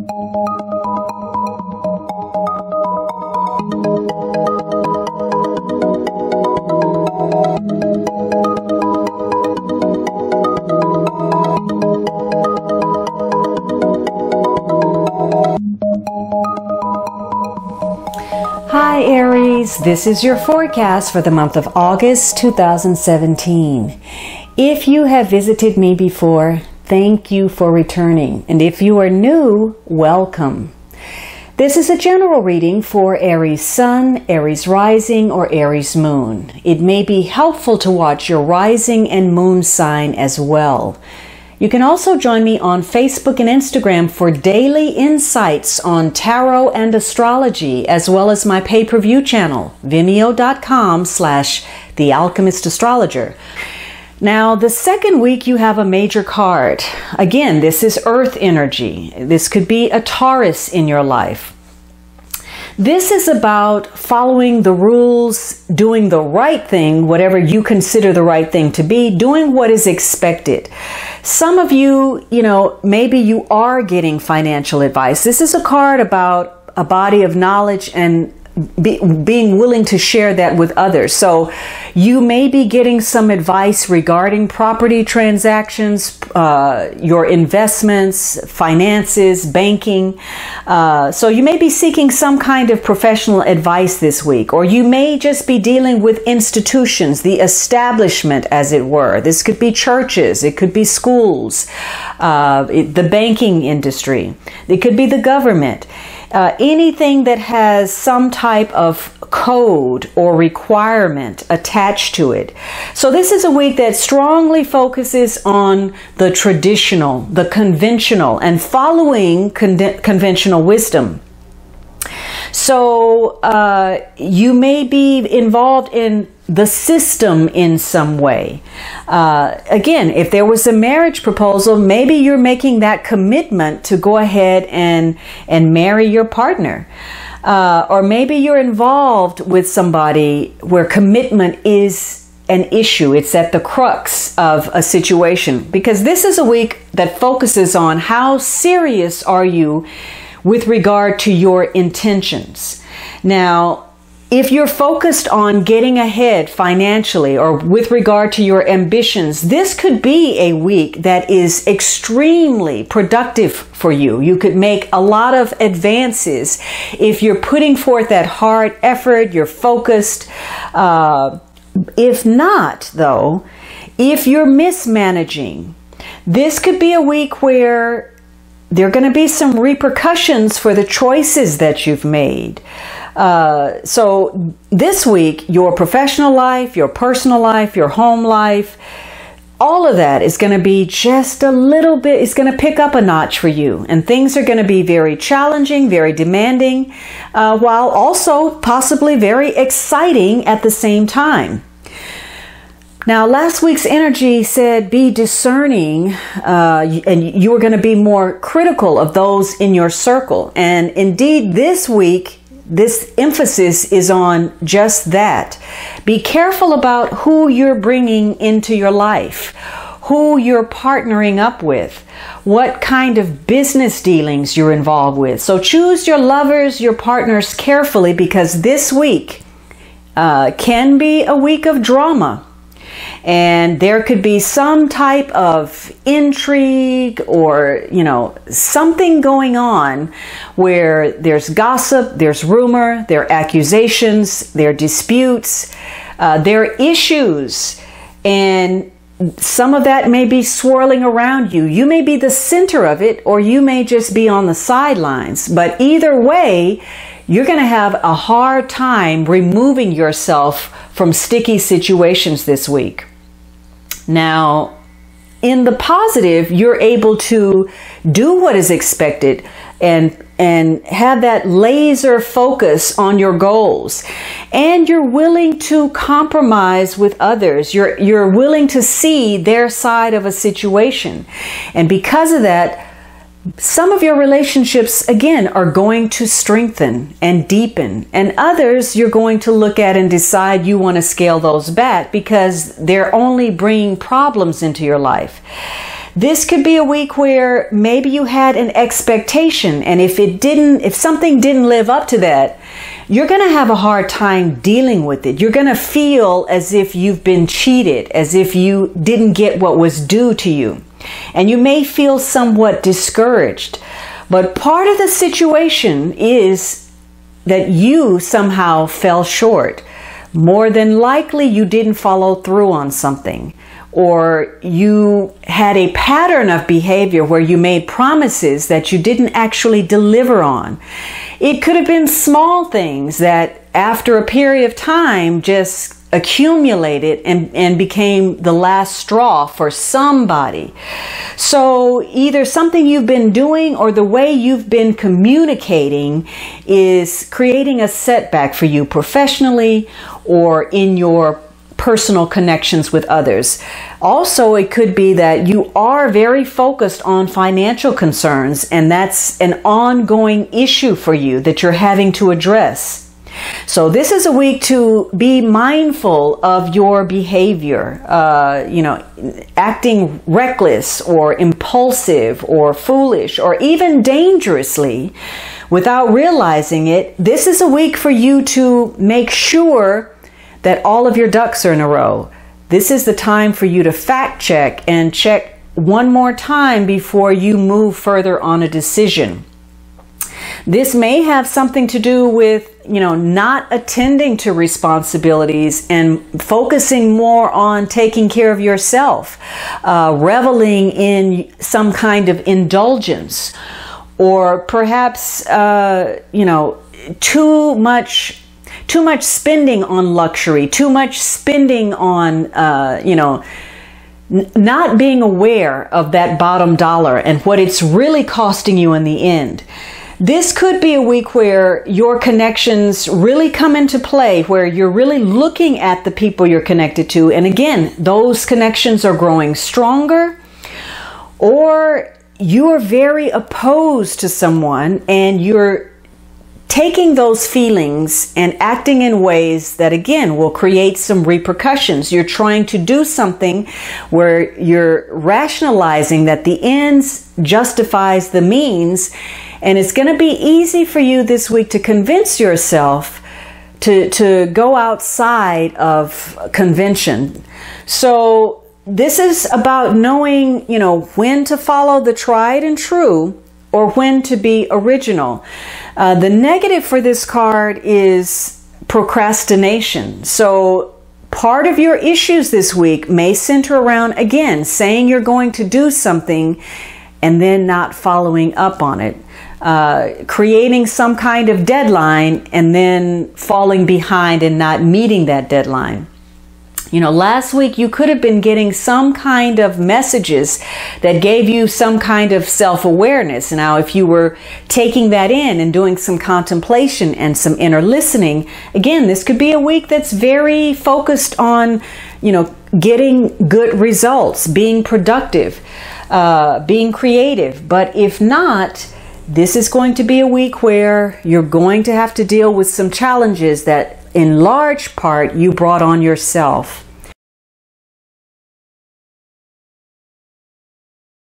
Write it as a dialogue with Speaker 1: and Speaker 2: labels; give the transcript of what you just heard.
Speaker 1: Hi Aries, this is your forecast for the month of August 2017. If you have visited me before, thank you for returning. And if you are new, welcome. This is a general reading for Aries Sun, Aries Rising, or Aries Moon. It may be helpful to watch your rising and moon sign as well. You can also join me on Facebook and Instagram for daily insights on tarot and astrology, as well as my pay-per-view channel, vimeo.com/The Alchemist Astrologer. Now, the second week you have a major card. Again, this is Earth energy. This could be a Taurus in your life. This is about following the rules, doing the right thing, whatever you consider the right thing to be, doing what is expected. Some of you, maybe you are getting financial advice. This is a card about a body of knowledge and being willing to share that with others. So you may be getting some advice regarding property transactions, your investments, finances, banking. So you may be seeking some kind of professional advice this week, or you may just be dealing with institutions, the establishment, as it were. This could be churches, it could be schools, the banking industry, it could be the government. Anything that has some type of code or requirement attached to it. So this is a week that strongly focuses on the traditional, the conventional, and following conventional wisdom. So you may be involved in the system in some way. Again, if there was a marriage proposal, maybe you're making that commitment to go ahead and marry your partner. Or maybe you're involved with somebody where commitment is an issue. It's at the crux of a situation. Because this is a week that focuses on how serious are you with regard to your intentions. Now, if you're focused on getting ahead financially or with regard to your ambitions, this could be a week that is extremely productive for you. You could make a lot of advances if you're putting forth that hard effort, you're focused. If not, though, if you're mismanaging, this could be a week where there are going to be some repercussions for the choices that you've made. So this week, your professional life, your personal life, your home life, all of that is going to be just a little bit, it's going to pick up a notch for you. And things are going to be very challenging, very demanding, while also possibly very exciting at the same time. Now, last week's energy said be discerning, and you were going to be more critical of those in your circle. And indeed, this week, this emphasis is on just that. Be careful about who you're bringing into your life, who you're partnering up with, what kind of business dealings you're involved with. So choose your lovers, your partners carefully, because this week can be a week of drama. And there could be some type of intrigue or, something going on where there's gossip, there's rumor, there are accusations, there are disputes, there are issues, and some of that may be swirling around you. You may be the center of it, or you may just be on the sidelines. But either way, you're going to have a hard time removing yourself from sticky situations this week. Now, in the positive, you're able to do what is expected and have that laser focus on your goals. And you're willing to compromise with others. You're willing to see their side of a situation. And because of that, some of your relationships, again, are going to strengthen and deepen, and others you're going to look at and decide you want to scale those back because they're only bringing problems into your life. This could be a week where maybe you had an expectation, and if something didn't live up to that, you're going to have a hard time dealing with it. You're going to feel as if you've been cheated, as if you didn't get what was due to you. And you may feel somewhat discouraged. But part of the situation is that you somehow fell short. More than likely, you didn't follow through on something, or you had a pattern of behavior where you made promises that you didn't actually deliver on. It could have been small things that after a period of time just accumulated and became the last straw for somebody. So either something you've been doing or the way you've been communicating is creating a setback for you professionally or in your personal connections with others. Also, it could be that you are very focused on financial concerns, and that's an ongoing issue for you that you're having to address. So this is a week to be mindful of your behavior, acting reckless or impulsive or foolish or even dangerously without realizing it. This is a week for you to make sure that all of your ducks are in a row. This is the time for you to fact check and check one more time before you move further on a decision. This may have something to do with, not attending to responsibilities and focusing more on taking care of yourself, reveling in some kind of indulgence, or perhaps, too much spending on luxury, too much spending on, not being aware of that bottom dollar and what it's really costing you in the end. This could be a week where your connections really come into play, where you're really looking at the people you're connected to. And again, those connections are growing stronger, or you're very opposed to someone and you're taking those feelings and acting in ways that, again, will create some repercussions. You're trying to do something where you're rationalizing that the ends justifies the means, and it's going to be easy for you this week to convince yourself to go outside of convention. So this is about knowing, when to follow the tried and true or when to be original. The negative for this card is procrastination. So part of your issues this week may center around, again, saying you're going to do something and then not following up on it. Creating some kind of deadline and then falling behind and not meeting that deadline. Last week you could have been getting some kind of messages that gave you some kind of self-awareness. Now, if you were taking that in and doing some contemplation and some inner listening, again, this could be a week that's very focused on, getting good results, being productive, being creative. But if not, this is going to be a week where you're going to have to deal with some challenges that in large part you brought on yourself.